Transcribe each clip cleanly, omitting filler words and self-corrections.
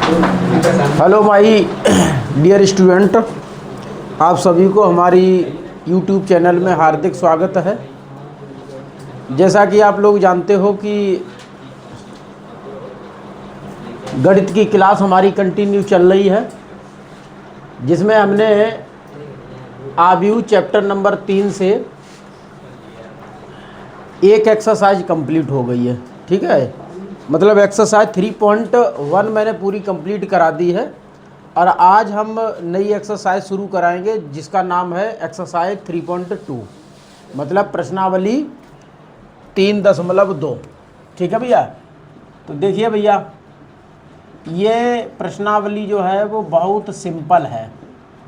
Hello my dear student, आप सभी को हमारी यूट्यूब चैनल में हार्दिक स्वागत है। जैसा कि आप लोग जानते हो कि गणित की क्लास हमारी कंटिन्यू चल रही है, जिसमें हमने आव्यूह चैप्टर नंबर 3 से एक एक्सरसाइज कंप्लीट हो गई है। ठीक है, मतलब एक्सरसाइज 3.1 मैंने पूरी कंप्लीट करा दी है और आज हम नई एक्सरसाइज शुरू कराएंगे जिसका नाम है एक्सरसाइज 3.2, मतलब प्रश्नावली 3.2। ठीक है भैया, तो देखिए भैया, ये प्रश्नावली जो है वो बहुत सिंपल है,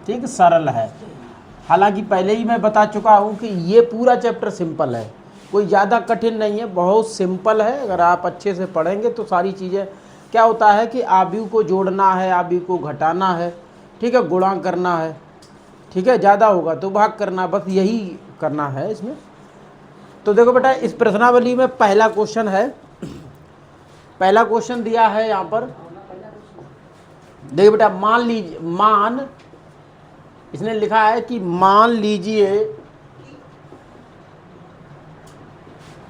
ठीक, सरल है। हालांकि पहले ही मैं बता चुका हूँ कि ये पूरा चैप्टर सिंपल है, कोई ज़्यादा कठिन नहीं है, बहुत सिंपल है। अगर आप अच्छे से पढ़ेंगे तो सारी चीज़ें, क्या होता है कि आव्यूह को जोड़ना है, आव्यूह को घटाना है, ठीक है, गुणा करना है, ठीक है, ज़्यादा होगा तो भाग करना, बस यही करना है इसमें। तो देखो बेटा, इस प्रश्नावली में पहला क्वेश्चन है, पहला क्वेश्चन दिया है यहाँ पर। देखिए बेटा, इसने लिखा है कि मान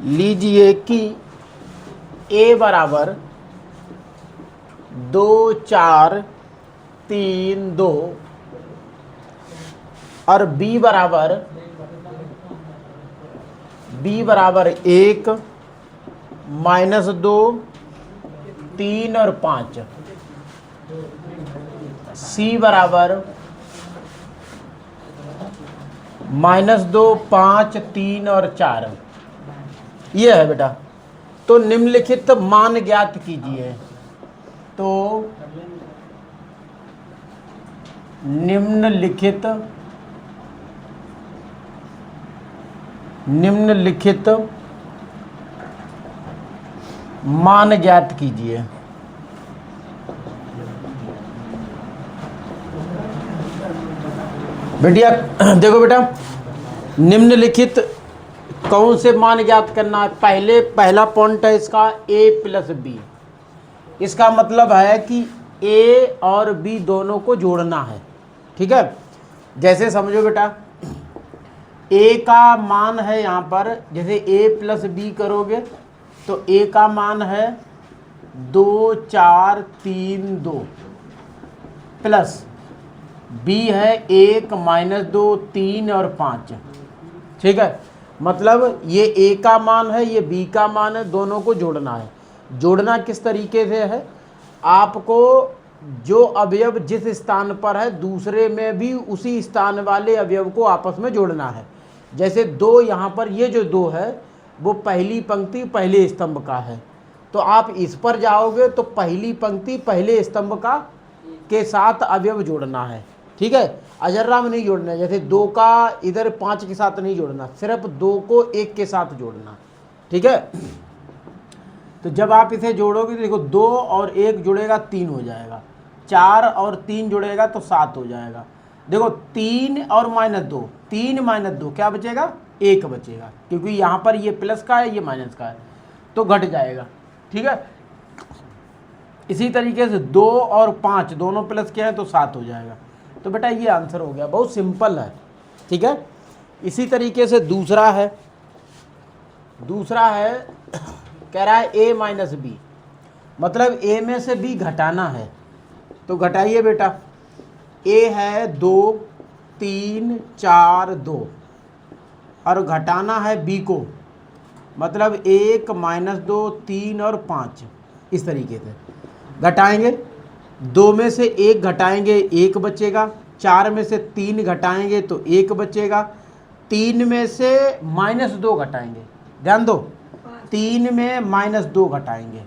लीजिए कि a बराबर 2 4 3 2 और b बराबर 1 -2 3 और 5, c बराबर -2 5 3 और 4, ये है बेटा। तो निम्नलिखित मान ज्ञात कीजिए। तो निम्नलिखित मान ज्ञात कीजिए। बेटिया देखो बेटा, निम्नलिखित कौन से मान ज्ञात करना है। पहला पॉइंट है इसका a + b। इसका मतलब है कि a और b दोनों को जोड़ना है। ठीक है, जैसे समझो बेटा, a का मान है यहाँ पर, जैसे a + b करोगे तो a का मान है 2 4 3 2 प्लस b है 1 -2 3 और 5। ठीक है, मतलब ये a का मान है, ये b का मान है, दोनों को जोड़ना है। जोड़ना किस तरीके से है, आपको जो अवयव जिस स्थान पर है दूसरे में भी उसी स्थान वाले अवयव को आपस में जोड़ना है। जैसे 2 यहाँ पर, ये जो 2 है वो पहली पंक्ति पहले स्तंभ का है, तो आप इस पर जाओगे तो पहली पंक्ति पहले स्तंभ का के साथ अवयव जोड़ना है। ठीक है, अजर्रा में नहीं जोड़ना है। जैसे 2 का इधर 5 के साथ नहीं जोड़ना, सिर्फ 2 को 1 के साथ जोड़ना। ठीक है, तो जब आप इसे जोड़ोगे तो देखो 2 और 1 जुड़ेगा 3 हो जाएगा, 4 और 3 जुड़ेगा तो 7 हो जाएगा। देखो 3 और -2, 3 -2 क्या बचेगा, 1 बचेगा, क्योंकि यहाँ पर ये प्लस का है ये माइनस का है तो घट जाएगा। ठीक है, इसी तरीके से 2 और 5 दोनों प्लस के हैं तो 7 हो जाएगा। तो बेटा ये आंसर हो गया, बहुत सिंपल है। ठीक है, इसी तरीके से दूसरा है कह रहा है a - b, मतलब a में से b घटाना है। तो घटाइए बेटा, a है 2 3 4 2 और घटाना है b को, मतलब 1 -2 3 और 5। इस तरीके से घटाएंगे, 2 में से 1 घटाएंगे 1 बचेगा, 4 में से 3 घटाएंगे तो 1 बचेगा, 3 में से -2 घटाएंगे, ध्यान दो, 3 में -2 घटाएंगे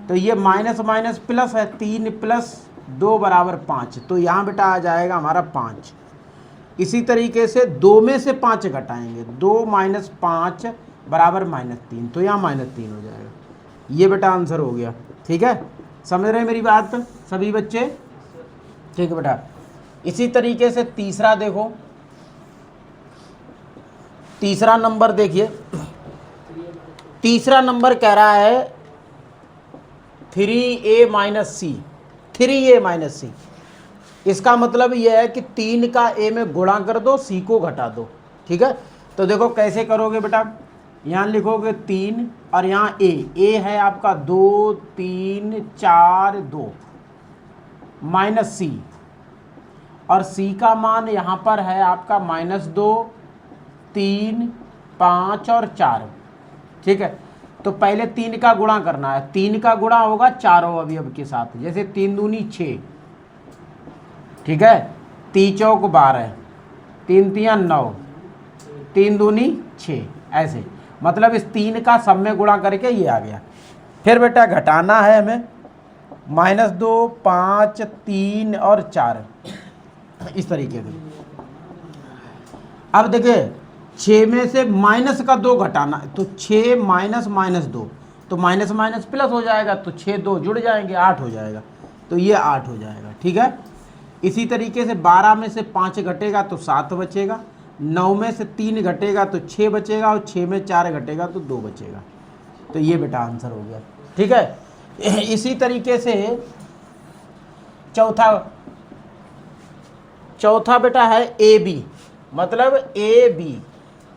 तो ये माइनस माइनस प्लस है, 3 + 2 = 5, तो यहाँ बेटा आ जाएगा हमारा 5। इसी तरीके से 2 में से 5 घटाएंगे, 2 - 5 = -3, तो यहाँ -3 हो जाएगा। ये बेटा आंसर हो गया। ठीक है, समझ रहे हैं मेरी बात सभी बच्चे? ठीक है बेटा, इसी तरीके से तीसरा देखो, तीसरा नंबर देखिए, तीसरा नंबर कह रहा है 3a - c, 3a माइनस सी। इसका मतलब यह है कि 3 का a में गुणा कर दो, c को घटा दो। ठीक है, तो देखो कैसे करोगे बेटा, यहाँ लिखोगे 3 और यहाँ a है आपका 2 3 4 2 माइनस c, और c का मान यहाँ पर है आपका -2 3 5 और 4। ठीक है, तो पहले 3 का गुणा करना है। 3 का गुणा होगा चारों अवयव के साथ, जैसे 3 दूनी 6, ठीक है, 3 चौक 12, 3 तियां 9, 3 दूनी 6, ऐसे। मतलब इस 3 का सब में गुणा करके ये आ गया। फिर बेटा घटाना है हमें, -2 5 3 और 4, इस तरीके से। अब देखिए 6 में से माइनस का 2 घटाना, तो 6 माइनस -2, तो माइनस माइनस प्लस हो जाएगा, तो 6 2 जुड़ जाएंगे, 8 हो जाएगा, तो ये 8 हो जाएगा। ठीक है, इसी तरीके से 12 में से 5 घटेगा तो 7 बचेगा, 9 में से 3 घटेगा तो 6 बचेगा, और 6 में 4 घटेगा तो 2 बचेगा। तो ये बेटा आंसर हो गया। ठीक है, इसी तरीके से चौथा बेटा है ए बी। मतलब ए बी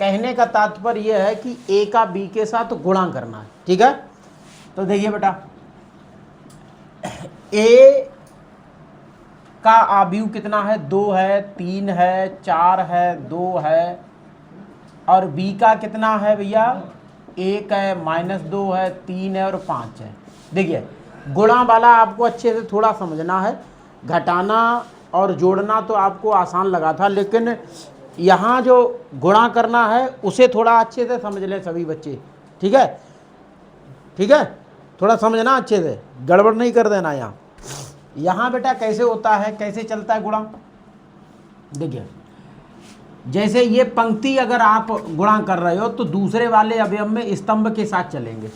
कहने का तात्पर्य यह है कि ए का बी के साथ गुणा करना है। ठीक है, तो देखिए बेटा ए का आव्यूह कितना है, 2 है 3 है 4 है 2 है, और बी का कितना है भैया, 1 है -2 है 3 है और 5 है। देखिए गुणा वाला आपको अच्छे से थोड़ा समझना है, घटाना और जोड़ना तो आपको आसान लगा था, लेकिन यहाँ जो गुणा करना है उसे थोड़ा अच्छे से समझ लें सभी बच्चे। ठीक है, ठीक है, थोड़ा समझना अच्छे से, गड़बड़ नहीं कर देना। यहाँ बेटा कैसे होता है, कैसे चलता है गुणा, देखिए जैसे ये पंक्ति अगर आप गुणा कर रहे हो तो दूसरे वाले अवयव में स्तंभ के साथ चलेंगे।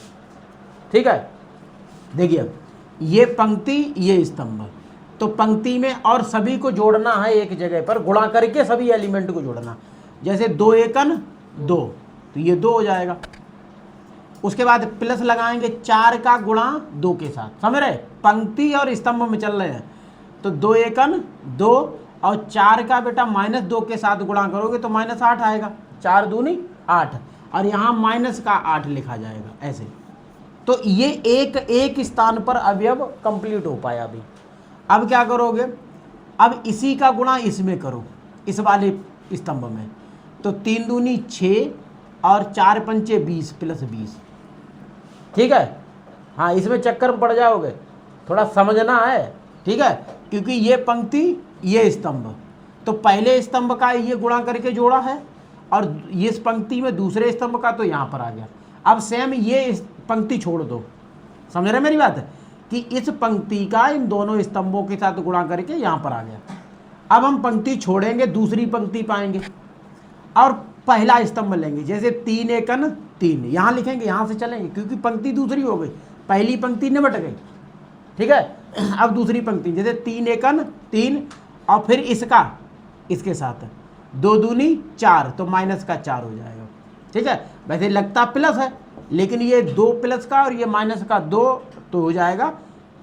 ठीक है, देखिए ये पंक्ति ये स्तंभ, तो पंक्ति में और सभी को जोड़ना है एक जगह पर, गुणा करके सभी एलिमेंट को जोड़ना। जैसे 2 एकन 2, तो ये 2 हो जाएगा। उसके बाद प्लस लगाएंगे 4 का गुणा 2 के साथ, समझ रहे, पंक्ति और स्तंभ में चल रहे हैं। तो 2 एकन 2 और 4 का बेटा -2 के साथ गुणा करोगे तो -8 आएगा, 4 दूनी 8, और यहाँ माइनस का 8 लिखा जाएगा ऐसे। तो ये एक स्थान पर अवयव कंप्लीट हो पाया अभी। अब क्या करोगे, अब इसी का गुणा इसमें करो, इस वाले स्तंभ में, तो 3 दूनी 6 और 4 पंचे 20 प्लस 20। ठीक है, हाँ इसमें चक्कर में पड़ जाओगे, थोड़ा समझना है। ठीक है, क्योंकि ये पंक्ति ये स्तंभ, तो पहले स्तंभ का ये गुणा करके जोड़ा है, और ये इस पंक्ति में दूसरे स्तंभ का तो यहाँ पर आ गया। अब सेम ये पंक्ति छोड़ दो, समझ रहे मेरी बात, कि इस पंक्ति का इन दोनों स्तंभों के साथ गुणा करके यहाँ पर आ गया। अब हम पंक्ति छोड़ेंगे, दूसरी पंक्ति पाएंगे और पहला स्तंभ लेंगे, जैसे 3 एकन 3 यहाँ लिखेंगे, यहाँ से चलेंगे क्योंकि पंक्ति दूसरी हो गई, पहली पंक्ति निबट गई। ठीक है, अब दूसरी पंक्ति जैसे 3 एकन 3, और फिर इसका इसके साथ 2 दूनी 4, तो माइनस का 4 हो जाएगा। ठीक है, वैसे लगता प्लस है, लेकिन ये 2 प्लस का और ये माइनस का 2, तो हो जाएगा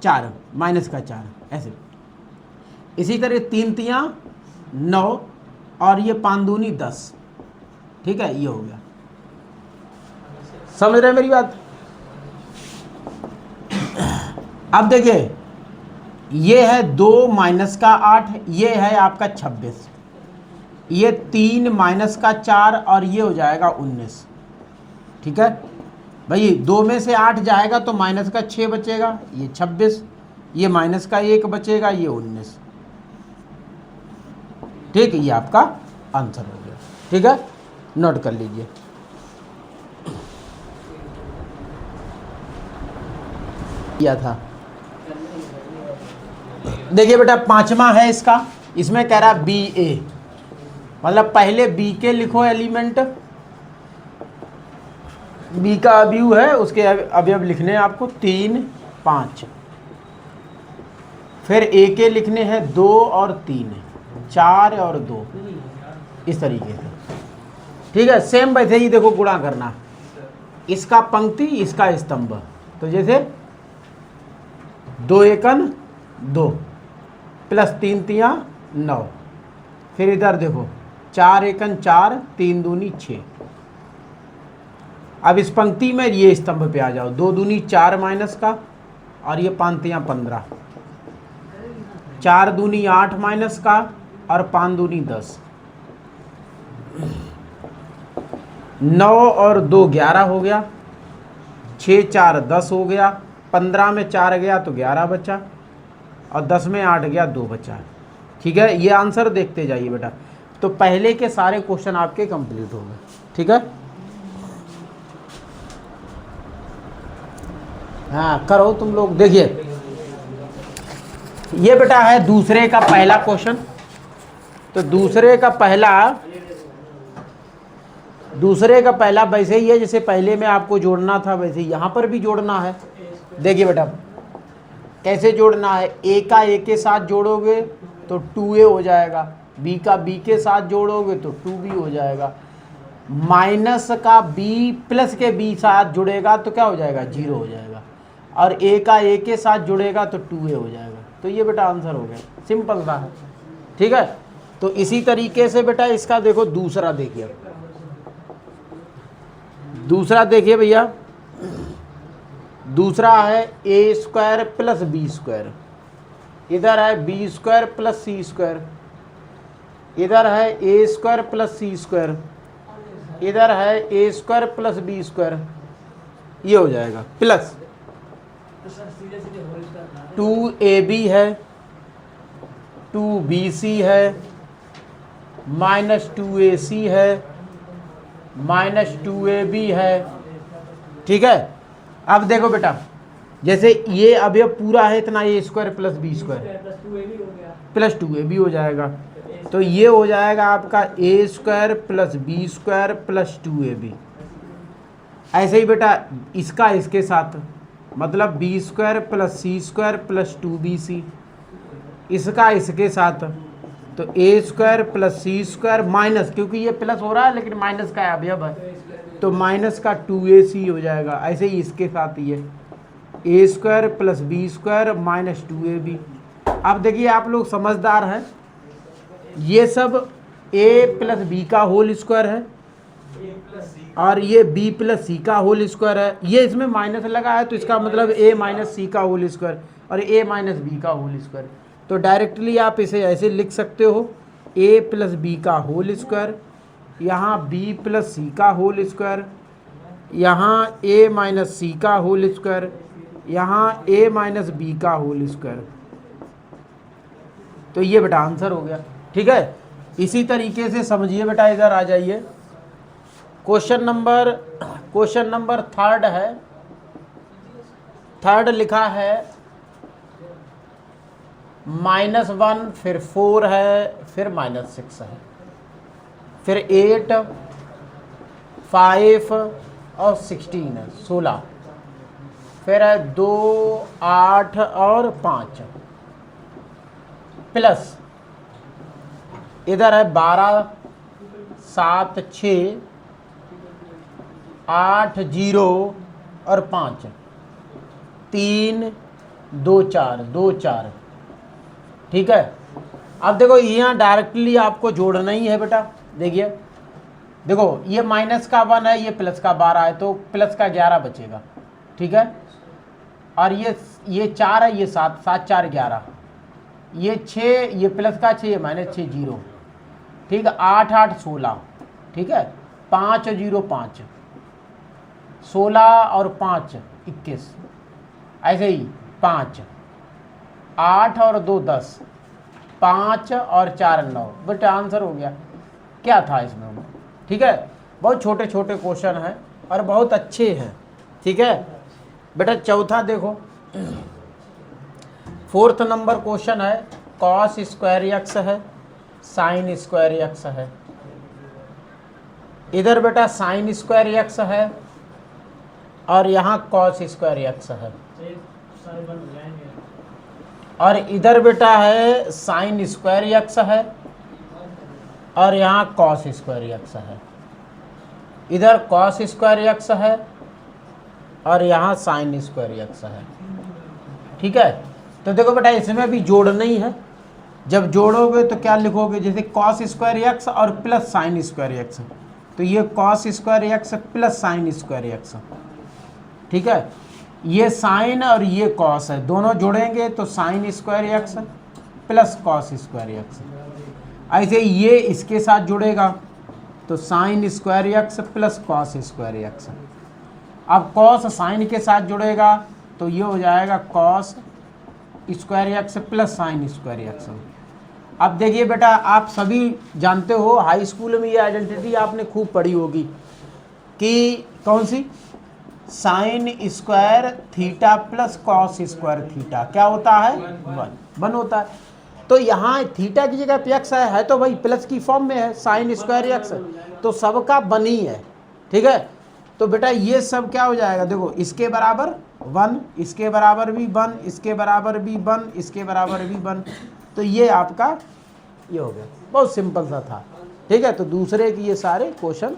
4 माइनस का 4 ऐसे। इसी तरह 3 तियां 9 और ये 5 दूनी 10। ठीक है, ये हो गया, समझ रहे मेरी बात। अब देखिए ये है 2 माइनस का 8, ये है आपका 26, ये 3 माइनस का 4 और ये हो जाएगा 19। ठीक है भाई, 2 में से 8 जाएगा तो माइनस का 6 बचेगा, ये 26, ये माइनस का 1 बचेगा, ये 19। ठीक है, ये आपका आंसर हो गया। ठीक है, नोट कर लीजिए। किया था, देखिए बेटा 5वां है इसका, इसमें कह रहा बी ए, मतलब पहले बी के लिखो एलिमेंट, बी का अवयव है, उसके अवयव लिखने हैं आपको 3 5, फिर ए के लिखने हैं 2 और 3, 4 और 2, इस तरीके से। ठीक है, सेम वैसे ही देखो गुणा करना, इसका पंक्ति इसका स्तंभ, तो जैसे 2 एकन 2 प्लस 3 तियाँ 9। फिर इधर देखो 4 एकन 4, 3 दूनी 6। अब इस पंक्ति में ये स्तंभ पे आ जाओ, 2 दूनी 4 माइनस का, और ये 5 तियाँ 15, 4 दूनी 8 माइनस का, और 5 दूनी 10, 9 और 2 11 हो गया, 6 4 10 हो गया, 15 में 4 गया तो 11 बचा, और 10 में 8 गया 2 बचा। ठीक है, ये आंसर देखते जाइए बेटा। तो पहले के सारे क्वेश्चन आपके कंप्लीट हो गए। ठीक है, हाँ करो तुम लोग। देखिए ये बेटा है दूसरे का पहला क्वेश्चन। तो दूसरे का पहला वैसे ही है जैसे पहले में आपको जोड़ना था, वैसे यहाँ पर भी जोड़ना है। देखिए बेटा कैसे जोड़ना है, a का a के साथ जोड़ोगे तो 2a हो जाएगा, b का b के साथ जोड़ोगे तो 2b हो जाएगा, माइनस का b प्लस के b साथ जुड़ेगा तो क्या हो जाएगा, 0 हो जाएगा, और a का a के साथ जुड़ेगा तो 2a हो जाएगा। तो ये बेटा आंसर हो गया, सिंपल सा है। ठीक है, तो इसी तरीके से बेटा इसका देखो दूसरा देखिए, भैया दूसरा है a square plus B square, इधर है बी स्क्वायर प्लस सी स्क्वायर, इधर है a square plus C square, इधर है a square plus B square, ये हो जाएगा प्लस 2ab है, 2bc है, माइनस 2ac है, माइनस 2ab है। ठीक है, अब देखो बेटा जैसे ये अब ये पूरा है इतना A square plus B square plus 2ab हो जाएगा, तो ये हो जाएगा आपका A square plus B square plus 2ab। ऐसे ही बेटा इसका इसके साथ मतलब बी स्क्वायर प्लस सी स्क्वायर प्लस 2bc, इसका इसके साथ तो A square plus C square minus, क्योंकि ये प्लस हो रहा है लेकिन माइनस का अवयव है तो माइनस का 2ac हो जाएगा। ऐसे ही इसके साथ ये A square plus B square minus 2ab। अब देखिए आप लोग समझदार हैं, ये सब a प्लस बी का होल स्क्वायर है और ये b प्लस सी का होल स्क्वायर है। ये इसमें माइनस लगा है तो इसका मतलब a माइनस सी का होल स्क्वायर और a माइनस बी का होल स्क्वायर। तो डायरेक्टली आप इसे ऐसे लिख सकते हो, a प्लस बी का होल स्क्वायर, यहाँ b प्लस सी का होल स्क्वायर, यहाँ a माइनस सी का होल स्क्वायर, यहाँ a माइनस बी का होल स्क्वायर। तो ये बेटा आंसर हो गया। ठीक है, इसी तरीके से समझिए बेटा, इधर आ जाइए। क्वेश्चन नंबर थर्ड है, थर्ड लिखा है -1, फिर 4 है, फिर -6 है, फिर 8, 5 और 16 है, 16, फिर है 2, 8 और 5 प्लस इधर है 12, 7, 6, 8, 0 और 5, 3, 2, 4, 2, 4। ठीक है, अब देखो यहाँ डायरेक्टली आपको जोड़ना ही है बेटा। देखिए देखो ये माइनस का 1 है, ये प्लस का 12 है तो प्लस का 11 बचेगा। ठीक है, और ये 4 है, ये 7, 7 4 11, ये 6, ये प्लस का 6, ये माइनस 6 0। ठीक है, 8 8 16। ठीक है, 5 और 0 5, 16 और 5 21, ऐसे ही 5, 8 और 2 10, 5 और 4 9। बेटा आंसर हो गया। क्या था इसमें? ठीक है, बहुत छोटे छोटे क्वेश्चन हैं और बहुत अच्छे हैं। ठीक है बेटा, चौथा देखो, 4th नंबर क्वेश्चन है, कॉस स्क्वायर एक्स है, साइन स्क्वायर एक्स है। इधर बेटा साइन स्क्वायर एक्स है और यहाँ कॉस स्क्वायर एक्स है, और इधर बेटा है साइन स्क्वायर एक्स है और यहाँ कॉस स्क्वायर एक्स है। इधर कॉस स्क्वायर एक्स है और यहाँ साइन स्क्वायर एक्स है। ठीक है, तो देखो बेटा इसमें भी जोड़ना ही है। जब जोड़ोगे तो क्या लिखोगे, जैसे कॉस स्क्वायर एक्स और प्लस साइन स्क्वायर एक्स, तो ये cos square x plus sine square x, ठीक है। ये साइन और ये कॉस है, दोनों जोड़ेंगे तो sine square x plus cos square x. ऐसे ये इसके साथ जुड़ेगा तो sine square x plus cos square x. अब कॉस साइन के साथ जुड़ेगा तो ये हो जाएगा cos square x plus sine square x. अब देखिए बेटा, आप सभी जानते हो हाई स्कूल में ये आइडेंटिटी आपने खूब पढ़ी होगी कि कौन सी, sine square theta plus cos square theta क्या होता है, वन होता है। तो यहाँ थीटा की जगह पे एक्स है तो भाई प्लस की फॉर्म में है, साइन स्क्वायर एक्स, तो सबका वन ही है, ठीक है। तो बेटा ये सब क्या हो जाएगा, देखो इसके बराबर वन, इसके बराबर भी वन, इसके बराबर भी वन, इसके बराबर भी वन, तो ये आपका ये हो गया। बहुत सिंपल सा था, ठीक है। तो दूसरे की ये सारे क्वेश्चन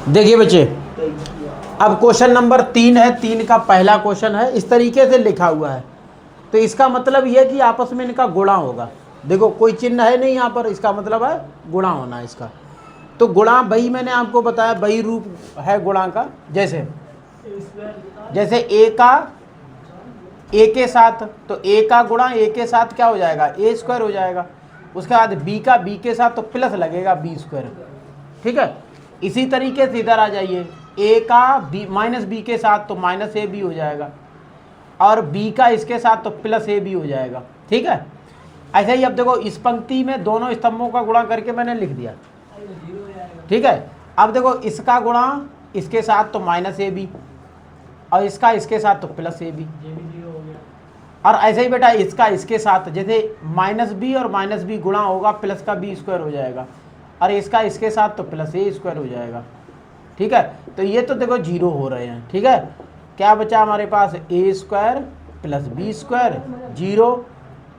देखिए बच्चे, अब क्वेश्चन नंबर 3 है, 3 का पहला क्वेश्चन है, इस तरीके से लिखा हुआ है। तो इसका मतलब ये कि आपस में इनका गुणा होगा। देखो कोई चिन्ह है नहीं यहाँ पर, इसका मतलब है गुणा होना है इसका। तो गुणा वही मैंने आपको बताया, वही रूप है गुणा का। जैसे ए का ए के साथ, तो ए का गुणा ए के साथ क्या हो जाएगा, ए स्क्वायर हो जाएगा। उसके बाद बी का बी के साथ तो प्लस लगेगा बी स्क्वायर, ठीक है। इसी तरीके से इधर आ जाइए, ए का बी माइनस बी के साथ तो माइनस ए बी हो जाएगा, और बी का इसके साथ तो प्लस ए बी हो जाएगा, ठीक है। ऐसे ही अब देखो इस पंक्ति में दोनों स्तंभों का गुणा करके मैंने लिख दिया, ठीक है। अब देखो इसका गुणा इसके साथ तो माइनस ए बी, और इसका इसके साथ तो प्लस ए बी, और ऐसे ही बेटा इसका इसके साथ, जैसे माइनस बी और माइनस बी गुणा होगा प्लस का बी स्क्वायर हो जाएगा, और इसका इसके साथ तो प्लस ए स्क्वायर हो जाएगा, ठीक है। तो ये तो देखो जीरो हो रहे हैं, ठीक है। क्या बचा हमारे पास, A square plus B square, zero,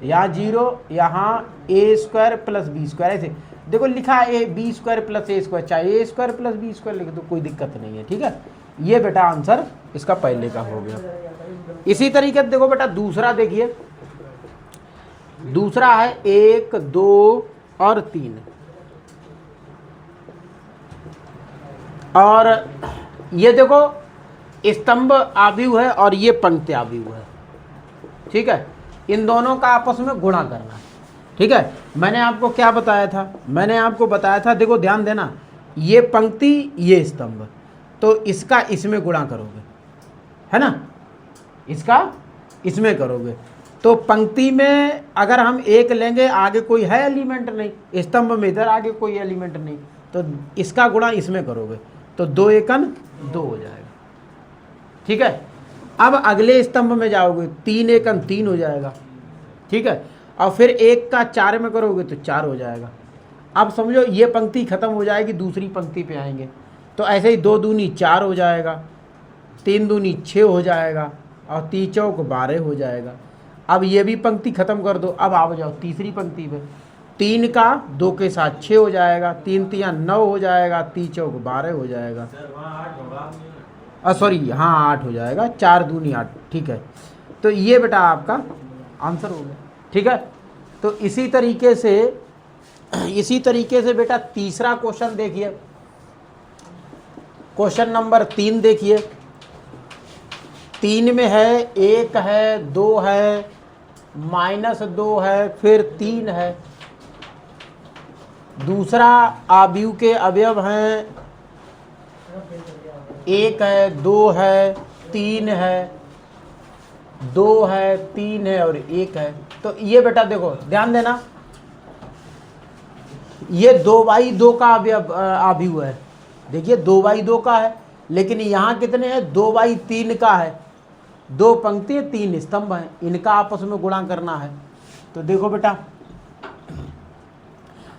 यहाँ जीरो, यहाँ A square plus B square. ऐसे देखो लिखा है A B square plus A square, चाहे A square plus B square लिखे तो कोई दिक्कत नहीं है, ठीक है। ये बेटा आंसर इसका पहले का हो गया। इसी तरीके से देखो बेटा दूसरा देखिए, दूसरा है 1 2 और 3, और ये देखो स्तंभ आव्यूह है और ये पंक्ति आव्यूह है, ठीक है। इन दोनों का आपस में गुणा करना है, ठीक है। मैंने आपको क्या बताया था, मैंने आपको बताया था, देखो ध्यान देना, ये पंक्ति ये स्तंभ, तो इसका इसमें गुणा करोगे, है ना, इसका इसमें करोगे। तो पंक्ति में अगर हम एक लेंगे, आगे कोई है एलिमेंट नहीं, स्तंभ में इधर आगे कोई एलिमेंट नहीं, तो इसका गुणा इसमें करोगे तो 2 एकन 2 हो जाएगा, ठीक है। अब अगले स्तंभ में जाओगे 3 एकन 3 हो जाएगा, ठीक है। और फिर 1 का 4 में करोगे तो 4 हो जाएगा। अब समझो ये पंक्ति खत्म हो जाएगी, दूसरी पंक्ति पे आएंगे, तो ऐसे ही 2 दूनी 4 हो जाएगा, 3 दूनी 6 हो जाएगा, और 3 चौक 12 हो जाएगा। अब ये भी पंक्ति खत्म कर दो, अब आ जाओ तीसरी पंक्ति पे, 3 का 2 के साथ 6 हो जाएगा, 3 तियाँ 9 हो जाएगा, 3 चौक 12 हो जाएगा, सॉरी हाँ 8 हो जाएगा, 4 दूनी 8, ठीक है। तो ये बेटा आपका आंसर हो गया, ठीक है। तो इसी तरीके से बेटा तीसरा क्वेश्चन देखिए, क्वेश्चन नंबर 3 देखिए। 3 में है 1 है 2 है -2 है फिर 3 है। दूसरा आव्यूह के अवयव हैं 1 है 2 है 3 है, 2 है 3 है और 1 है। तो ये बेटा देखो ध्यान देना, ये 2/2 का आव्यूह है। देखिए 2/2 का है, लेकिन यहाँ कितने हैं, 2/3 का है। 2 पंक्ति 3 स्तंभ हैं, इनका आपस में गुणा करना है। तो देखो बेटा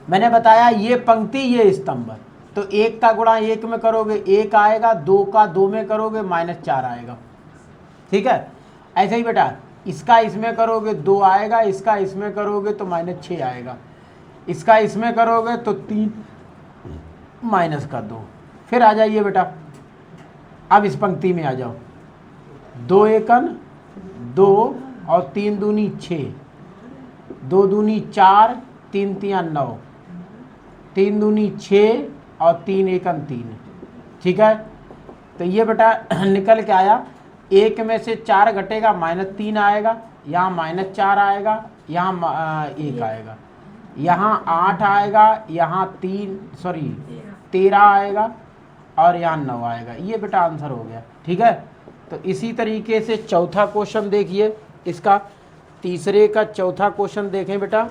मैंने बताया ये पंक्ति ये स्तंभ है, तो 1 का गुणा 1 में करोगे 1 आएगा, 2 का 2 में करोगे -4 आएगा, ठीक है। ऐसे ही बेटा इसका इसमें करोगे 2 आएगा, इसका इसमें करोगे तो -6 आएगा, इसका इसमें करोगे तो 3 -2। फिर आ जाइए बेटा, अब इस पंक्ति में आ जाओ, 2 एकन 2 और 3 दूनी 6, 2 दूनी 4, 3 तियाँ 9, 3 दूनी 6 और 3 एकन 3। ठीक है, तो ये बेटा निकल के आया, एक में से 4 घटेगा -3 आएगा, यहाँ -4 आएगा, यहाँ 1 आएगा, यहाँ 8 आएगा, यहाँ 13 आएगा और यहाँ 9 आएगा। ये बेटा आंसर हो गया। ठीक है, तो इसी तरीके से चौथा क्वेश्चन देखिए, इसका तीसरे का चौथा क्वेश्चन देखें बेटा।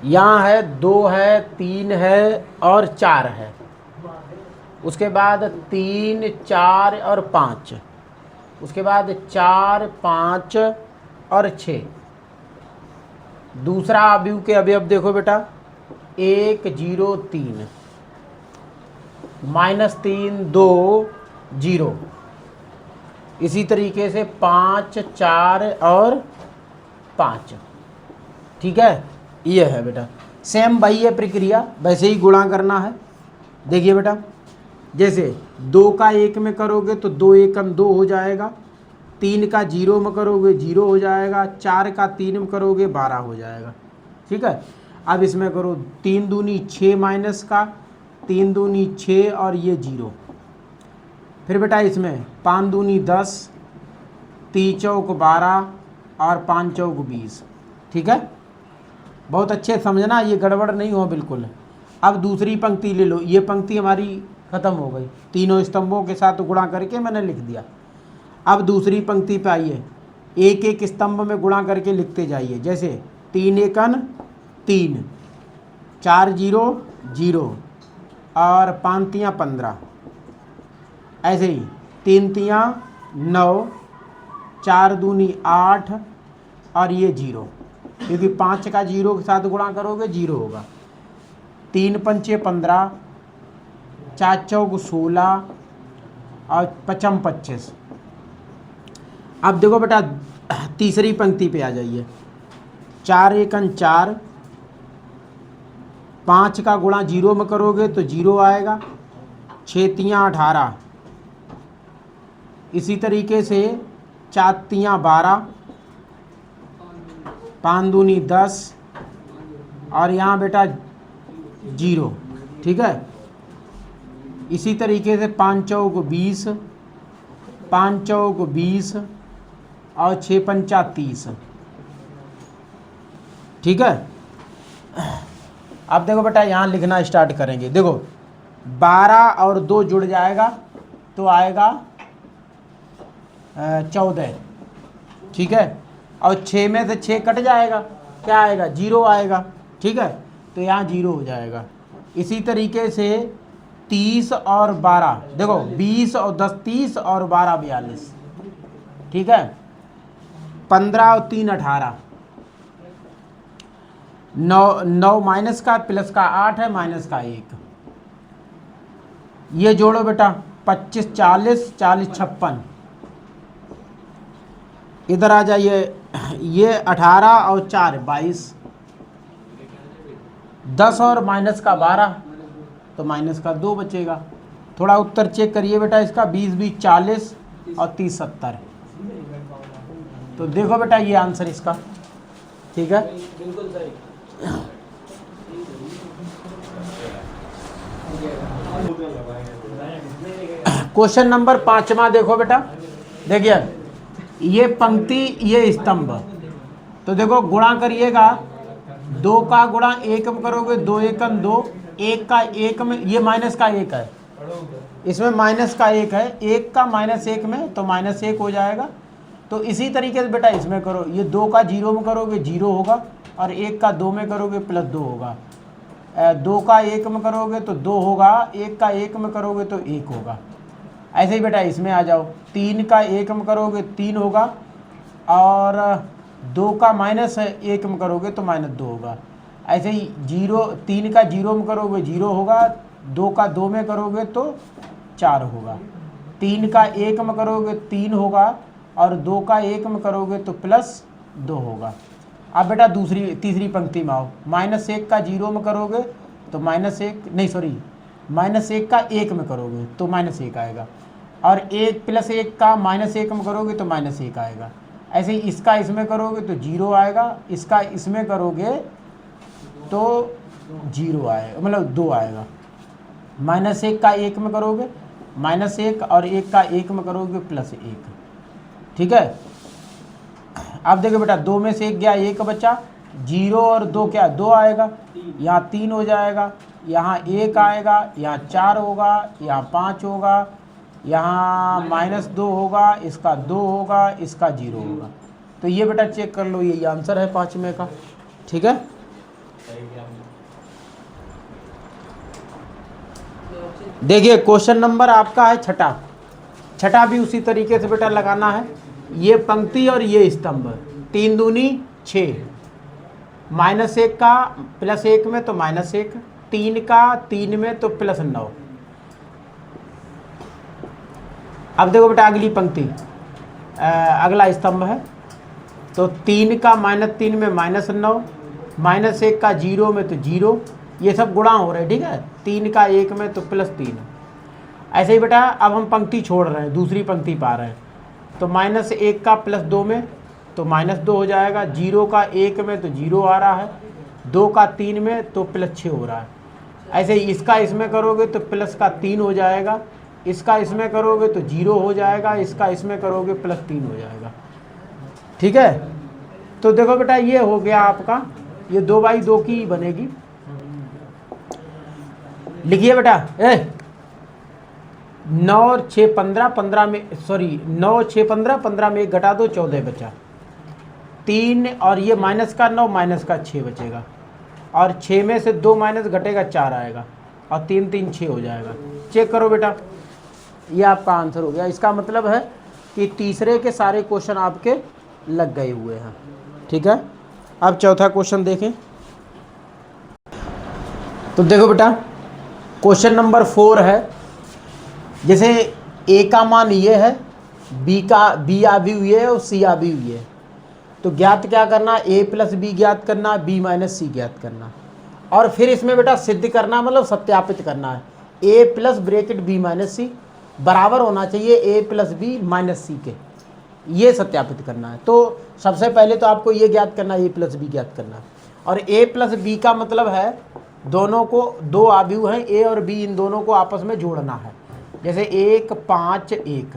यहाँ है 2 है, 3 है और 4 है, उसके बाद 3, 4 और 5, उसके बाद 4, 5 और 6। दूसरा अवयव के अवयव देखो बेटा, 1, 0, 3, -3, 2, 0। इसी तरीके से 5, 4 और 5। ठीक है, ये है बेटा, सेम वही है प्रक्रिया, वैसे ही गुणा करना है। देखिए बेटा, जैसे 2 का 1 में करोगे तो 2 एकम 2 हो जाएगा, 3 का 0 में करोगे 0 हो जाएगा, 4 का 3 में करोगे 12 हो जाएगा। ठीक है, अब इसमें करो 3 दूनी 6 माइनस का, 3 दूनी 6 और ये 0। फिर बेटा इसमें 5 दूनी 10, 3 चौक 12 और 5 चौक 20। ठीक है, बहुत अच्छे समझना, ये गड़बड़ नहीं हो बिल्कुल। अब दूसरी पंक्ति ले लो, ये पंक्ति हमारी ख़त्म हो गई, तीनों स्तंभों के साथ गुणा करके मैंने लिख दिया। अब दूसरी पंक्ति पे आइए, एक एक स्तंभ में गुणा करके लिखते जाइए। जैसे 3 एकन 3, 4 0 0 और 5 तियाँ 15, ऐसे ही 3 तियाँ 9, 4 दूनी 8 और ये 0, क्योंकि 5 का 0 के साथ गुणा करोगे 0 होगा। 3 पंचे 15, 4 चौक 16 और 5 25। अब देखो बेटा तीसरी पंक्ति पे आ जाइए, 4 एकन 4, 5 का गुणा 0 में करोगे तो 0 आएगा, 6 तियाँ 18, इसी तरीके से 4 तियाँ 12, 5 दूनी 10 और यहाँ बेटा 0। ठीक है, इसी तरीके से 5 चौक 20, 5 चौक 20 और 6 पंचा 30। ठीक है, अब देखो बेटा यहाँ लिखना स्टार्ट करेंगे। देखो 12 और 2 जुड़ जाएगा तो आएगा 14। ठीक है, और 6 में से 6 कट जाएगा, क्या आएगा 0 आएगा। ठीक है, तो यहाँ 0 हो जाएगा। इसी तरीके से 30 और 12, देखो 20 और 10 30 और 12 42। ठीक है, 15 और 3 18, 9 माइनस का प्लस का 8 है, माइनस का 1। ये जोड़ो बेटा 25 40 40 56। इधर आ जाइए, ये 18 और 4 22, 10 और माइनस का 12 तो माइनस का 2 बचेगा। थोड़ा उत्तर चेक करिए बेटा इसका, 20 20 40 और 30 70। तो देखो बेटा ये आंसर इसका। ठीक है, बिल्कुल सही। क्वेश्चन नंबर 5वां देखो बेटा। देखिए ये पंक्ति ये स्तंभ, तो देखो गुणा करिएगा, 2 का गुणा 1 में करोगे 2 एकम 2, 1 का 1 में, ये माइनस का 1 है, इसमें माइनस का 1 है, 1 का -1 में तो -1 हो जाएगा। तो इसी तरीके से बेटा इसमें करो, ये 2 का 0 में करोगे 0 होगा और 1 का 2 में करोगे +2 होगा, 2 का 1 में करोगे तो 2 होगा, 1 का 1 में करोगे तो 1 होगा। ऐसे ही बेटा इसमें आ जाओ, 3 का 1 में करोगे 3 होगा और 2 का -1 में करोगे तो -2 होगा। ऐसे ही 3 का 0 में करोगे 0 होगा, 2 का 2 में करोगे तो 4 होगा, 3 का 1 में करोगे 3 होगा और 2 का 1 में करोगे तो +2 होगा। अब बेटा तीसरी पंक्ति में आओ, -1 का 0 में करोगे तो -1 का 1 में करोगे तो -1 आएगा, और 1+1 का -1 में करोगे तो -1 आएगा। ऐसे ही इसका इसमें करोगे तो 0 आएगा, इसका इसमें करोगे तो 0 आएगा, मतलब 2 आएगा। -1 का 1 में करोगे -1 और 1 का 1 में करोगे +1। ठीक है। अब देखो बेटा 2 में से 1 गया, 1 बचा, 0 और 2 क्या 2 आएगा, यहाँ 3 हो जाएगा, यहाँ 1 आएगा, यहाँ 4 होगा, यहाँ 5 होगा, यहाँ -2 होगा, इसका 2 होगा, इसका 0 होगा। तो ये बेटा चेक कर लो, ये आंसर है 5वें का। ठीक है। देखिए क्वेश्चन नंबर आपका है छठा भी उसी तरीके से बेटा लगाना है। ये पंक्ति और ये स्तंभ, 3 दूनी 6, -1 का +1 में तो -1, 3 का 3 में तो +9। अब देखो बेटा अगली पंक्ति, अगला स्तंभ है, तो 3 का -3 में -9, -1 का 0 में तो 0, ये सब गुणा हो रहे हैं। ठीक है। 3 का 1 में तो +3। ऐसे ही बेटा अब हम पंक्ति छोड़ रहे हैं, दूसरी पंक्ति पा रहे हैं, तो -1 का +2 में तो -2 हो जाएगा, 0 का 1 में तो 0 आ रहा है, 2 का 3 में तो +6 हो रहा है। ऐसे ही इसका इसमें करोगे तो प्लस का 3 हो जाएगा, इसका इसमें करोगे तो 0 हो जाएगा, इसका इसमें करोगे +3 हो जाएगा। ठीक है। तो देखो बेटा ये हो गया आपका, ये 2/2 की बनेगी। लिखिए बेटा 9 और 6 15, 15 में 9 6 15, 15 में 1 घटा दो, 14 बचा। 3 और ये माइनस का 9, माइनस का 6 बचेगा, और 6 में से 2 माइनस घटेगा 4 आएगा, और 3 3 6 हो जाएगा। चेक करो बेटा, ये आपका आंसर हो गया। इसका मतलब है कि तीसरे के सारे क्वेश्चन आपके लग गए हुए हैं। ठीक है। अब चौथा क्वेश्चन देखें। तो देखो बेटा क्वेश्चन नंबर 4 है, जैसे ए का मान ये है, बी आवी हुई है और सी आवी हुई है, तो ज्ञात क्या करना, a+b ज्ञात करना, b-c ज्ञात करना, और फिर इसमें बेटा सिद्ध करना, मतलब सत्यापित करना है। a+b-c बराबर होना चाहिए a+b-c के, ये सत्यापित करना है। तो सबसे पहले तो आपको ये ज्ञात करना है, a+b ज्ञात करना है, और a+b का मतलब है दोनों को, दो आव्यूह हैं a और b, इन दोनों को आपस में जोड़ना है। जैसे 1 5 1,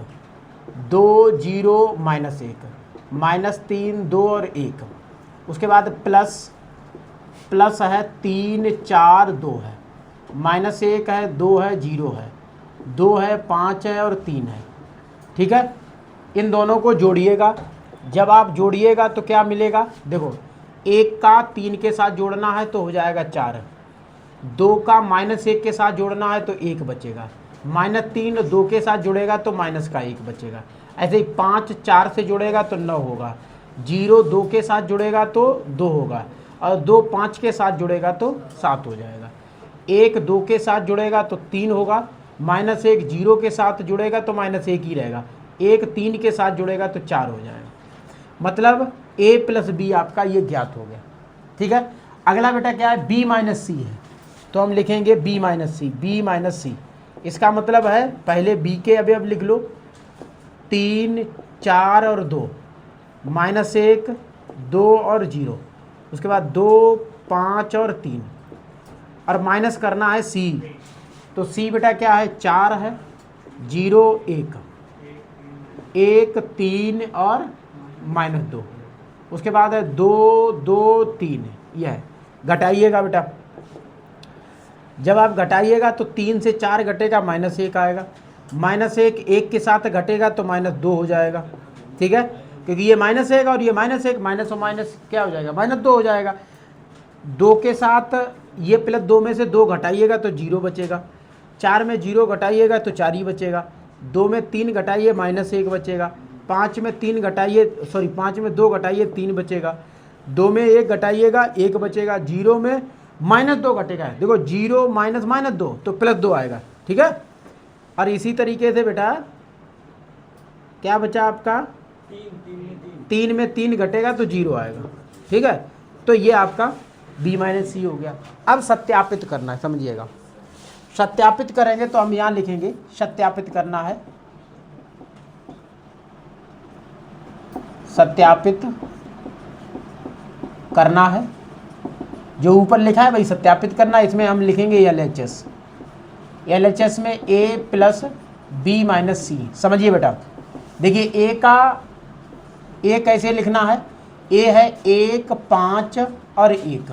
2 0 -1, -3 2 और 1, उसके बाद प्लस है 3 4 2 है, -1 है 2 है 0 है, 2 है 5 है और 3 है। ठीक है। इन दोनों को जोड़िएगा, जब आप जोड़िएगा तो क्या मिलेगा, देखो 1 का 3 के साथ जोड़ना है तो हो जाएगा 4, 2 का -1 के साथ जोड़ना है तो 1 बचेगा, -3 2 के साथ जुड़ेगा तो माइनस का 1 बचेगा। ऐसे ही 5 4 से जुड़ेगा तो 9 होगा, 0 2 के साथ जुड़ेगा तो 2 होगा, और 2 5 के साथ जुड़ेगा तो 7 हो जाएगा, 1 2 के साथ जुड़ेगा तो 3 होगा, -1 0 के साथ जुड़ेगा तो -1 ही रहेगा, 1 3 के साथ जुड़ेगा तो 4 हो जाएगा। मतलब a+b आपका ये ज्ञात हो गया। ठीक है। अगला बेटा क्या है, b-c है, तो हम लिखेंगे b-c। इसका मतलब है पहले b के अवयव लिख लो, 3 4 और 2, -1 2 और 0, उसके बाद 2 5 और 3, और माइनस करना है c, तो c बेटा क्या है, 4 है, 0 1 1 3 और -2, उसके बाद है 2 2 3, यह है। घटाइएगा बेटा, जब आप घटाइएगा तो 3 से 4 घटेगा, -1 आएगा, -1 1 के साथ घटेगा तो -2 हो जाएगा। ठीक है। क्योंकि ये -1 और ये -1, माइनस और माइनस क्या हो जाएगा, -2 हो जाएगा। 2 के साथ ये +2 में से 2 घटाइएगा तो 0 बचेगा, 4 में 0 घटाइएगा तो 4 ही बचेगा, 2 में 3 घटाइए -1 बचेगा, 5 में 3 घटाइए 5 में 2 घटाइए 3 बचेगा, 2 में 1 घटाइएगा 1 बचेगा, 0 में -2 घटेगा, देखो 0 -2 तो +2 आएगा। ठीक है। और इसी तरीके से बेटा क्या बचा आपका, 3 में 3 घटेगा तो 0 आएगा। ठीक है। तो ये आपका b-c हो गया। अब सत्यापित करना है, समझिएगा। सत्यापित करेंगे तो हम यहाँ लिखेंगे सत्यापित करना है, सत्यापित करना है। जो ऊपर लिखा है भाई सत्यापित करना, इसमें हम लिखेंगे LHS। LHS में A plus B minus C। समझिए बेटा, देखिए A कैसे लिखना है। A है 1 5 और 1,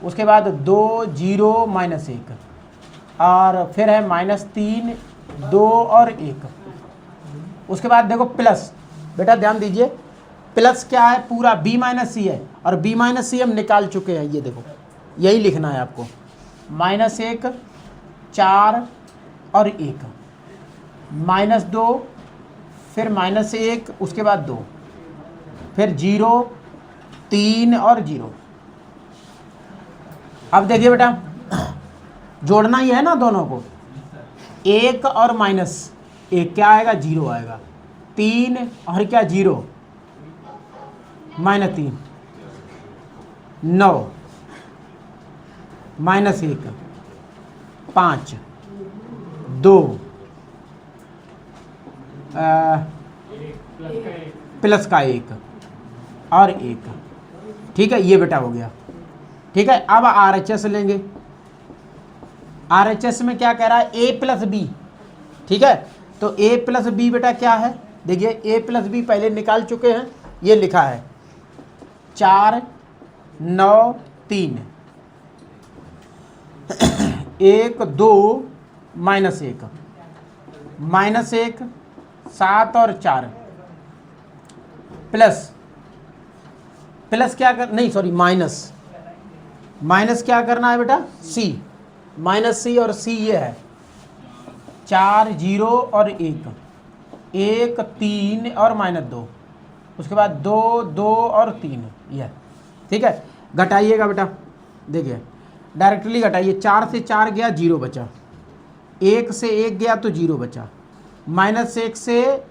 उसके बाद 2 0 माइनस 1, और फिर है -3 2 और 1। उसके बाद देखो प्लस, बेटा ध्यान दीजिए, प्लस क्या है, पूरा B माइनस सी है, और B माइनस सी हम निकाल चुके हैं। ये देखो यही लिखना है आपको, -1 4 और 1, -2 फिर -1 उसके बाद 2, फिर 0 3 और 0। अब देखिए बेटा जोड़ना ही है ना दोनों को, 1 और -1 क्या आएगा, 0 आएगा। 3 और क्या 0 -3, 9 -1 5 2 प्लस का 1 और 1। ठीक है, ये बेटा हो गया। ठीक है, अब RHS लेंगे। RHS में क्या कह रहा है, A प्लस बी। ठीक है, तो A प्लस बी बेटा क्या है, देखिए A प्लस बी पहले निकाल चुके हैं। ये लिखा है 4 9 3 1 2 -1 -1 7 और 4 प्लस क्या कर, नहीं सॉरी माइनस क्या करना है बेटा, C, -C और C ये है 4 0 और 1 1 3 और -2, उसके बाद 2 2 और 3 ये। ठीक है, घटाइएगा बेटा, देखिए डायरेक्टली घटाइए। 4 से 4 गया 0 बचा, 1 से 1 गया तो 0 बचा, -1 से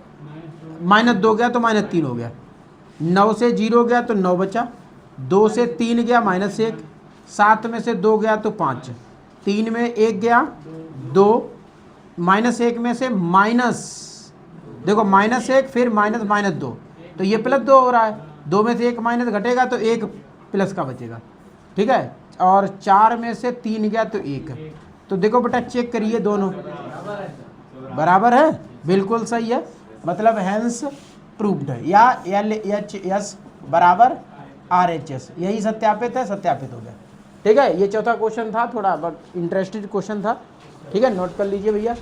-2 गया तो -3 हो गया, 9 से 0 गया तो 9 बचा, 2 से 3 गया -1, 7 में से 2 गया तो 5, 3 में 1 गया 2, -1 में से माइनस, देखो -1 फिर -2, तो ये +2 हो रहा है। 2 में से 1 माइनस घटेगा तो 1 प्लस का बचेगा। ठीक है, और 4 में से 3 गया तो 1। तो देखो बेटा चेक करिए, दोनों बराबर है, बिल्कुल सही है, मतलब हैंस प्रूव्ड है, या LHS बराबर RHS, यही सत्यापित है, सत्यापित हो गया। ठीक है, ये चौथा क्वेश्चन था, थोड़ा बट इंटरेस्टेड क्वेश्चन था। ठीक है, नोट कर लीजिए भैया।